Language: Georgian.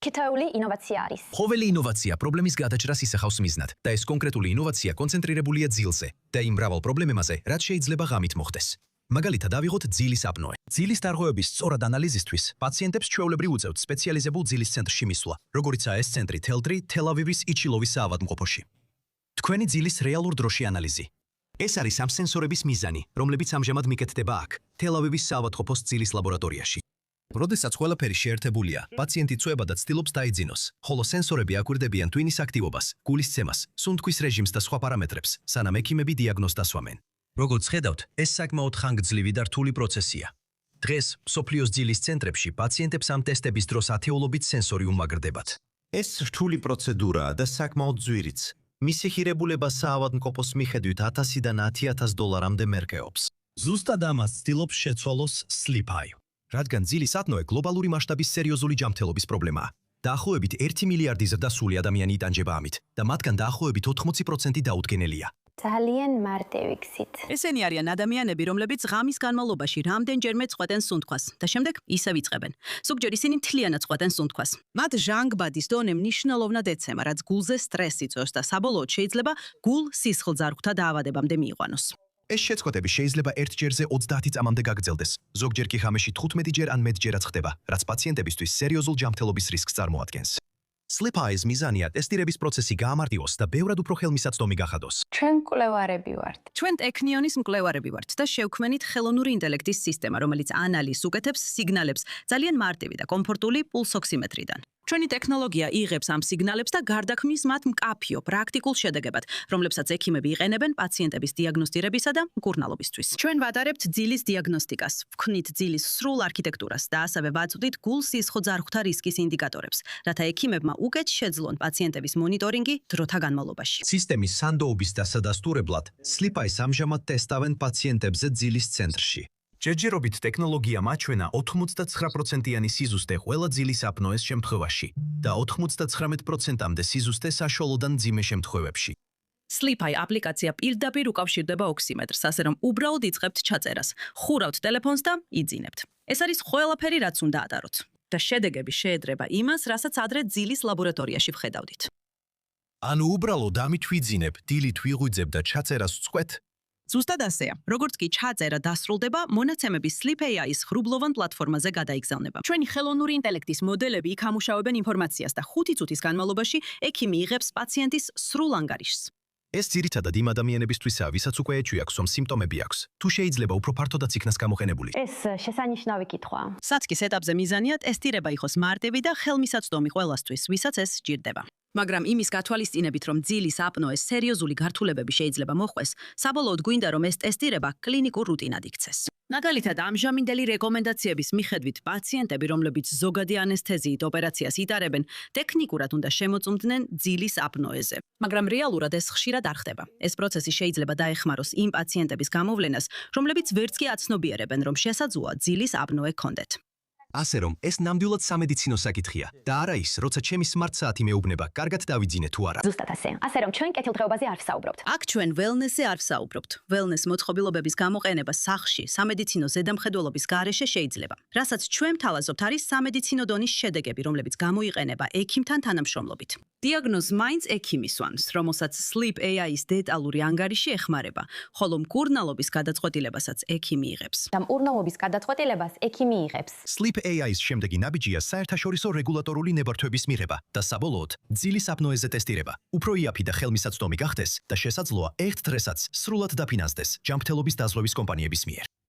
ჩითაეული ინოვაცია არის. ყოველი ინოვაცია პრობლემის გადაჭრას ისახავს მიზნად და ეს კონკრეტული ინოვაცია კონცენტრირებულია ძილზე და იმ მრავალ პრობლემაზე, რაც შეიძლება ღამით მოხდეს. მაგალითად, ავიღოთ ძილის აპნოე. ძილის დარღვევების სწორად ანალიზისთვის პაციენტებს ჩვეულებრივ უწევთ სპეციალიზებულ ძილის ცენტრში მისვლა, როგორიცაა ეს ცენტრი თელ-დრი თელ-ავივის იჩილოვის საავადმყოფოში. თქვენი ძილის რეალურ დროში ანალიზი. ეს არის ამ სენსორების მიზანი, რომლებიც ამჟამად მიკეთდება აქ, თელ-ავივის საავადმყოფოს ძილის ლაბორატორიაში. როდესაც ყველაფერი შეერთებულია, პაციენტი წვება და ცდილობს დაიძინოს, ხოლო სენსორები აკვირდებიან ტვინის აქტივობას, გულის ცემას, სუნთქვის რეჟიმს და სხვა პარამეტრებს, სანამ ექიმები დიაგნოზს დასვამენ. როგორც ხედავთ, ეს საკმაოდ ხანგრძლივი და რთული პროცესია. დღეს მსოფლიოს ძილის ცენტრებში პაციენტებს ამ ტესტების დროს ათეულობით სენსორი უმაგრდებათ. ეს რთული პროცედურაა და საკმაოდ ძვირიც. მისი ხირებულება საავადმყოფოს მიხედვით 1000-დან 10000 დოლარამდე მერყეობს. ზუსტად ამას ცდილობს შეცვალოს SleepEye. რადგან ძილის აპნოე გლობალური მასშტაბის სერიოზული ჯანმრთელობის პრობლემაა. დაახლოებით 1 მილიარდი ზრდასრული ადამიანი იტანჯება ამით და მათგან დაახლოებით 80% დაუდგენელია. ძალიან მარტივი გზით. ესენი არიან ადამიანები, რომლებიც ღამის განმავლობაში რამდენჯერმე წყვეტენ სუნთქვას და შემდეგ ისევ იწყებენ. ზოგჯერ ისინი მთლიანად წყვეტენ სუნთქვას. მათ ჟანგბადის დონე მნიშვნელოვნად ეცემა, რაც გულზე სტრესს იწვევს და საბოლოოდ შეიძლება გულ-სისხლძარღვთა დაავადებამდე მიიყვანოს. ეს შეწყვეტები შეიძლება ერთ ჯერზე 30 წამამდე გაგრძელდეს. ზოგჯერ კი ღამეში 15 ჯერ ან მეტჯერაც ხდება, რაც პაციენტებისთვის სერიოზულ ჯანმრთელობის რისკს წარმოადგენს. SleepEye-ის მიზანია ტესტირების პროცესი გაამარტივოს და ბევრად უფრო ხელმისაწვდომი გახადოს. ჩვენ მკვლევარები ვართ. ჩვენ ტექნიონის მკვლევარები ვართ და შევქმნით ხელოვნური ინტელექტის სისტემა, რომელიც ანალიზს უკეთებს სიგნალებს ძალიან მარტივი და კომფორტული პულსოქსიმეტრიდან. ჩვენი ტექნოლოგია იღებს ამ სიგნალებს და გარდაქმნის მათ მკაფიო, პრაქტიკულ შედეგებად, რომლებსაც ექიმები იყენებენ პაციენტების დიაგნოსტირებისა და მკურნალობისთვის. ჩვენ ვადარებთ ძილის დიაგნოსტიკას, ვქმნით ძილის სრულ არქიტექტურას და ასევე ვაწვდით გულ-სისხლძარღვთა რისკის ინდიკატორებს, რათა ექიმებმა უკეთ შეძლონ პაციენტების მონიტორინგი დროთა განმავლობაში. სისტემის სანდოობის დასადასტურებლად SleepEye-ს ამჟამად ტესტავენ პაციენტებზე ძილის ცენტრში. ჯერჯერობით ტექნოლოგიამ აჩვენა 89%-იანი სიზუსტე ყველა ძილის აპნოეს შემთხვევაში და 99%-მდე სიზუსტე საშუალოდან მძიმე შემთხვევებში. SleepEye აპლიკაცია პირდაპირ უკავშირდება ოქსიმეტრს, ასე რომ უბრალოდ იწყებთ ჩაწერას, ხურავთ ტელეფონს და იძინებთ. ეს არის ყველაფერი, რაც უნდა ატაროთ. და შედეგები შეედრება იმას, რასაც ადრე ძილის ლაბორატორიაში ვხედავდით. ანუ უბრალოდ ამით ვიძინებ, დილით ვიღვიძებ და ჩაწერას ვწყვეტ? ზუსტად ასეა. როგორც კი ჩაწერა დასრულდება, მონაცემები SleepAI-ის ღრუბლოვან პლატფორმაზე გადაიგზავნება. ჩვენი ხელოვნური ინტელექტის მოდელები იქ ამუშავებენ ინფორმაციას და 5 წუთის განმავლობაში ექიმი იღებს პაციენტის სრულ ანგარიშს. ეს ძირითადად იმ ადამიანებისთვისაა, ვისაც უკვე ეჩვიაქვს, რომ სიმპტომები აქვს, თუ შეიძლება უფრო ფართოდაც იქნას გამოყენებული. ეს შესანიშნავი კითხვაა. საწყის ეტაპზე მიზანია ტესტირება იყოს მარტივი და ხელმისაწვდომი ყველასთვის, ვისაც ეს სჭირდება. მაგრამ იმის გათვალისწინებით, რომ ძილის აპნოეს სერიოზული გართულებები შეიძლება მოხვდეს, საბოლოოდ გვინდა, რომ ეს ტესტირება კლინიკურ რუტინად იქცეს. მაგალითად, ამჟამინდელი რეკომენდაციების მიხედვით, პაციენტები, რომლებიც ზოგადი ანესთეზიით ოპერაციას იტარებენ, ტექნიკურად უნდა შემოწმდნენ ძილის აპნოეზე. მაგრამ რეალურად ეს ხშირად არ ხდება. ეს პროცესი შეიძლება დაეხმაროს იმ პაციენტების გამოვლენას, რომლებიც ვერც კი აცნობიერებენ, რომ შესაძლოა ძილის აპნოე ჰქონდეთ. ასე რომ, ეს ნამდვილად სამედიცინო საკითხია და არა ის, როცა ჩემი სმარტ-საათი მეუბნება, კარგად დავიძინე თუ არა. ზუსტად ასე. ასე რომ ჩვენ კეთილდღეობაზე არ ვსაუბრობთ. აქ ჩვენ ველნესზე არ ვსაუბრობთ. ველნეს მოწყობილობების გამოყენება სახლში, სამედიცინო ზედამხედველობის გარეშე შეიძლება. რასაც ჩვენ ვთავაზობთ, არის სამედიცინო დონის შედეგები, რომლებიც გამოიყენება ექიმთან თანამშრომლობით. დიაგნოზს მაინც ექიმი სვამს, რომელსაც SleepAI-ის დეტალური ანგარიში ეხმარება, ხოლო მკურნალობის გადაწყვეტილებასაც ექიმი იღებს. და მკურნალობის გადაწყვეტილებას ექიმი იღებს. SleepAI-ის შემდეგი ნაბიჯია საერთაშორისო რეგულატორული ნებართვების მიღება და საბოლოოდ ძილის აპნოეზე ტესტირება. უფრო იაფი და ხელმისაწვდომი გახდეს და შესაძლოა ერთ დღესაც სრულად დაფინანსდეს ჯანმრთელობის დაზღვევის კომპანიების მიერ.